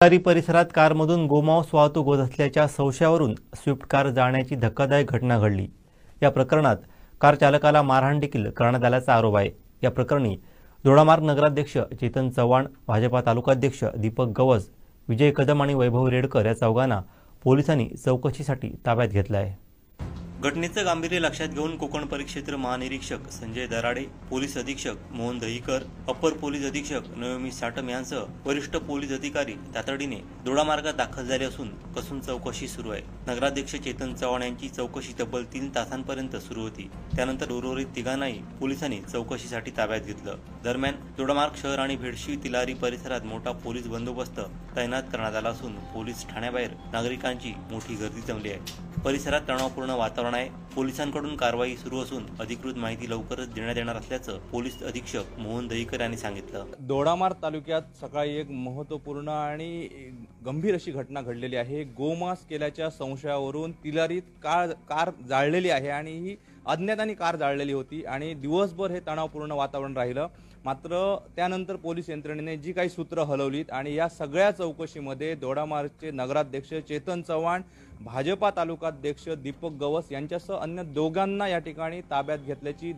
तिलारी परिसरात कारमधून गोमांस वाहतूक होत असल्याच्या संशयावरून स्विफ्ट कार जाळण्याची धक्कादायक घटना घडली। या प्रकरणात कार चालकाला मारहाण देखील करण्यात आल्याचा आरोप आहे। या प्रकरणी दोडामार्ग नगराध्यक्ष चेतन चव्हाण, भाजपा तालुकाध्यक्ष दीपक गवस, विजय कदम आणि वैभव रेडकर या चौघांना पोलिसांनी चौकशीसाठी ताब्यात घेतलं आहे। घटनेचं गांभीर्य लक्षात घेऊन कोकण परिक्षेत्र महानिरीक्षक संजय दराडे, पोलीस अधीक्षक मोहन दहीकर, अप्पर पोलीस अधीक्षक नयोमी साटम यांसह वरिष्ठ पोलीस अधिकारी तातडीने दोडामार्गात दाखल झाले असून कसून चौकशी सुरू आहे। नगराध्यक्ष चेतन चव्हाण यांची चौकशी तब्बल 3 तासांपर्यंत सुरू होती। त्यानंतर उर्वरित तिघांनाही पोलिसांनी चौकशीसाठी ताब्यात घेतलं। दरम्यान दोडामार्ग शहर आणि भेडशी तिलारी परिसरात मोठा पोलीस बंदोबस्त तैनात करण्यात आला असून पोलीस ठाण्याबाहेर नागरिकांची मोठी गर्दी जमली आहे। परिसरात तणावपूर्ण वातावरण आहे। पोलिसांकडून कारवाई सुरू असून अधिकृत माहिती लवकरच देण्यात येणार असल्याचं पोलीस अधीक्षक मोहन दहीकर यांनी सांगितलं। दोडामार्ग तालुक्यात सकाळी एक महत्त्वपूर्ण आणि गंभीर अशी घटना घडलेली आहे। गोमांस केल्याच्या संशयावरून तिलारीत कार जाळलेली आहे आणि ही अज्ञातांनी कार जाळलेली होती आणि दिवसभर हे तणावपूर्ण वातावरण राहिलं। मात्र त्यानंतर पोलीस यंत्रणेने जी काही सूत्र हलवलीत आणि या सगळ्या चौकशीमध्ये दोडामार्गचे नगराध्यक्ष चेतन चव्हाण, भाजपा तालुकाध्यक्ष दीपक गवस यांच्यासह अन्य दोघांना या ठिकाणी ताब्यात घेतल्याची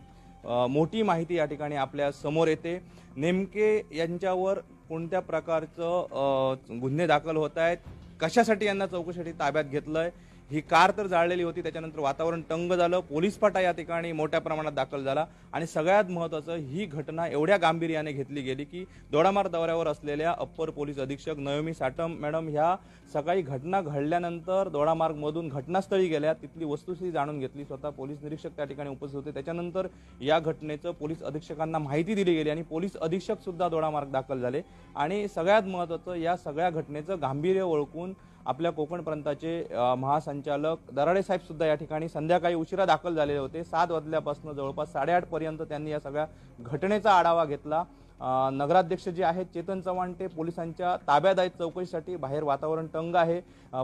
मोठी माहिती या ठिकाणी आपल्या समोर येते। नेमके यांच्यावर कोणत्या प्रकारचं गुन्हे दाखल होत आहेत, कशासाठी यांना चौकशीसाठी ताब्यात घेतलंय, ही कार तर जाळलेली होती, त्याच्यानंतर वातावरण तंग झालं, पोलीस फाटा या ठिकाणी मोठ्या प्रमाणात दाखल झाला आणि सगळ्यात महत्त्वाचं ही घटना एवढ्या गांभीर्याने घेतली गेली की दोडामार्ग दौऱ्यावर असलेल्या अप्पर पोलीस अधीक्षक नयोमी साटम मॅडम ह्या सकाळी घटना घडल्यानंतर दोडामार्गमधून घटनास्थळी गेल्या, तिथली वस्तुस्थिती जाणून घेतली। स्वतः पोलीस निरीक्षक त्या ठिकाणी उपस्थित होते। त्याच्यानंतर या घटनेचं पोलीस अधीक्षकांना माहिती दिली गेली आणि पोलीस अधीक्षक सुद्धा दोडामार्ग दाखल झाले आणि सगळ्यात महत्त्वाचं या सगळ्या घटनेचं गांभीर्य ओळखून आपल्या कोकण प्रांताचे महासंचालक दराडे साहेब सुद्धा या ठिकाणी संध्याकाळी उशिरा दाखल झालेले होते। 7 वाजल्यापासून जवळपास 8:30 पर्यंत त्यांनी या सगळ्या घटनेचा आढावा घेतला। नगराध्यक्ष जे आहेत चेतन चव्हाण ते पोलिसांच्या ताब्यात आहेत चौकशीसाठी। बाहेर वातावरण तंग आहे।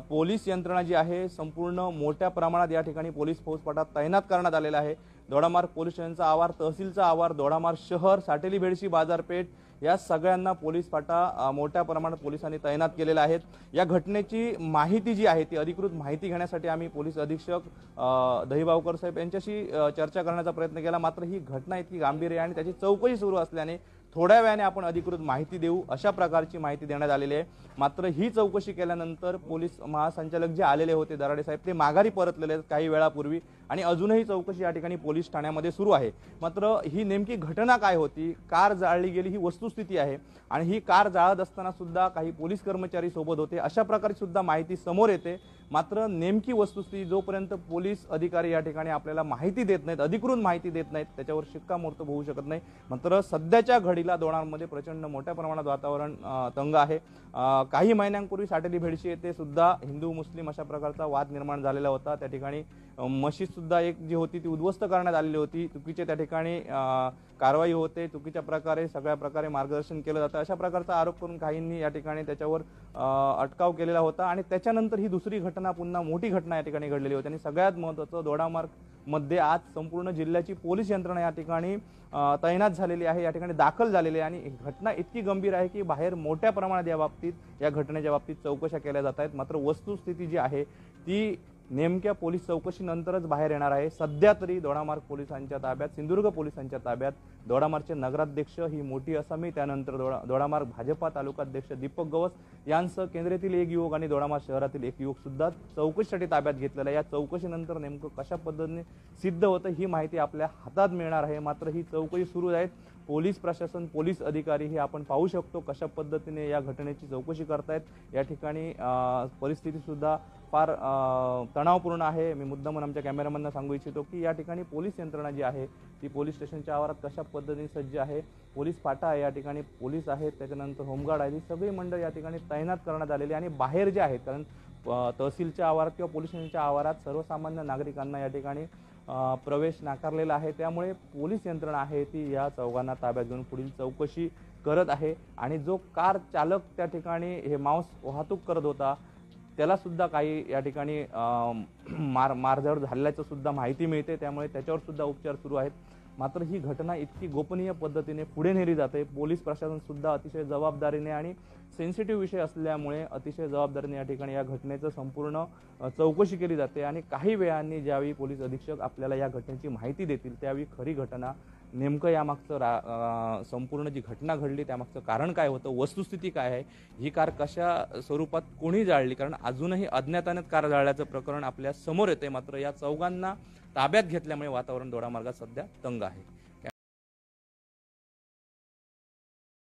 पोलीस यंत्रणा जी आहे संपूर्ण मोठ्या प्रमाणात या ठिकाणी पोलीस फौजफाटा तैनात करण्यात आलेला आहे। दोडामार्ग पोलीस स्टेशनचा आवार, तहसीलचा आवार, दोडामार्ग शहर, साटेली भेडशी बाजारपेठ या सगळ्यांना पोलीस फाटा मोठ्या प्रमाणात पोलिसांनी तैनात केलेला आहे। या घटनेची माहिती जी आहे ती अधिकृत माहिती घेण्यासाठी आम्ही पोलीस अधीक्षक दहीबावकर साहेब यांच्याशी चर्चा करण्याचा प्रयत्न केला। मात्र ही घटना इतकी गंभीर आहे आणि त्याची चौकशी सुरू असल्याने थोड्या वेळाने आपण अधिकृत माहिती देऊ अशा प्रकारची माहिती देण्यात आलेली आहे। मात्र ही चौकशी केल्यानंतर पोलीस महासंचालक जे आलेले होते दराडे साहेब ते माघारी परतलेले आहेत काही वेळापूर्वी आणि अजूनही चौकशी या ठिकाणी पोलीस ठाण्यामध्ये सुरू आहे। मात्र ही नेमकी घटना काय होती, कार जाळली गेली ही वस्तुस्थिती आहे आणि ही कार जाळत असताना सुद्धा काही पोलीस कर्मचारी सोबत होते अशा प्रकारची सुद्धा माहिती समोर येते। मात्र नेमकी वस्तुस्थिती जोपर्यंत पोलीस अधिकारी या ठिकाणी आपल्याला माहिती देत नाहीत, अधिकृत माहिती देत नाहीत, त्याच्यावर शिक्कामोर्तब होऊ शकत नाही। मात्र सध्याच्या घडीला दोडामार्गमध्ये प्रचंड मोठ्या प्रमाणात वातावरण तंग आहे। काही महिन्यांपूर्वी साटेली भेडशी येथे सुद्धा हिंदू मुस्लिम अशा प्रकारचा वाद निर्माण झालेला होता। त्या ठिकाणी मशीद सुद्धा एक जी होती ती उद्ध्वस्त करण्यात आलेली होती। चुकीचे त्या ठिकाणी कारवाई होते, चुकीच्या प्रकारे सगळ्या प्रकारे मार्गदर्शन केलं जातं अशा प्रकारचा आरोप करून काहींनी या ठिकाणी त्याच्यावर अटकाव केलेला होता आणि त्याच्यानंतर ही दुसरी घटना पुन्हा मोठी घटना या ठिकाणी घडलेली होती। आणि सगळ्यात महत्त्वाचं दोडामार्ग मध्ये आज संपूर्ण जिल्ह्याची पोलीस यंत्रणा या ठिकाणी तैनात झालेली आहे, या ठिकाणी दाखल झालेली आहे आणि घटना इतकी गंभीर आहे की बाहेर मोठ्या प्रमाणात या घटनेच्या बाबतीत चौकशा केल्या जात आहेत। मात्र वस्तुस्थिती जी आहे ती नेमक्या पोलीस चौकशीनंतरच बाहेर येणार आहे। सध्या तरी दोडामार्ग पोलिसांच्या ताब्यात, सिंधुदुर्ग पोलिसांच्या ताब्यात दोडामार्गचे नगराध्यक्ष ही मोठी असामी, त्यानंतर दोडामार्ग भाजपा तालुकाध्यक्ष दीपक गवस यांसह केंद्रातील एक युवक आणि दोडामार्ग शहरातील एक युवक सुद्धा चौकशीसाठी ताब्यात घेतलेला आहे। या चौकशीनंतर नेमकं कशा पद्धतीने सिद्ध होतं ही माहिती आपल्या हातात मिळणार आहे। मात्र ही चौकशी सुरू आहे। पोलीस प्रशासन, पोलीस अधिकारी हे आपण पाहू शकतो कशा पद्धतीने या घटनेची चौकशी करतायत। या ठिकाणी परिस्थिती सुद्धा फार तणावपूर्ण आहे। मी मुद्दामून आमच्या कॅमेरामॅनना सांगू इच्छितो की या ठिकाणी पोलीस यंत्रणा जी आहे ती पोलीस स्टेशनच्या आवारात कशा पद्धतीने सज्ज आहे। पोलीस फाटा आहे, या ठिकाणी पोलीस आहेत, त्याच्यानंतर होमगार्ड आहे, ही सगळी मंडळ या ठिकाणी तैनात करण्यात आलेली आणि बाहेर जे आहेत कारण तहसीलच्या आवारात किंवा पोलीस स्टेशनच्या आवारात सर्वसामान्य नागरिकांना या ठिकाणी प्रवेश नाकारलेला आहे। त्यामुळे पोलीस यंत्रणा आहे ती या चौघांना ताब्यात घेऊन पुढील चौकशी करत आहे आणि जो कार चालक त्या ठिकाणी हे मांस वाहतूक करत होता त्याला सुद्धा काही या ठिकाणी मारझाड झाल्याचं सुद्धा माहिती मिळते। त्यामुळे त्याच्यावर सुद्धा उपचार सुरू आहेत। मात्र ही घटना इतकी गोपनीय पद्धतीने पुढे नेली जाते। पोलीस प्रशासन सुद्धा अतिशय जबाबदारीने आणि सेन्सिटिव्ह विषय असल्यामुळे अतिशय जबाबदारीने या ठिकाणी या घटनेचं संपूर्ण चौकशी केली जाते आणि काही वेळांनी ज्यावेळी पोलीस अधीक्षक आपल्याला या घटनेची माहिती देतील त्यावेळी खरी घटना नेमकं यामागचं संपूर्ण जी घटना घडली त्यामागचं कारण काय होतं, वस्तुस्थिती काय आहे, ही कार कशा स्वरूपात कोणी जाळली, कारण अजूनही अज्ञातानेच कार जाळल्याचं प्रकरण आपल्या समोर येते. मात्र या चौघांना ताब्यात घेतल्यामुळे वातावरण दोडामार्गात सध्या तंग आहे.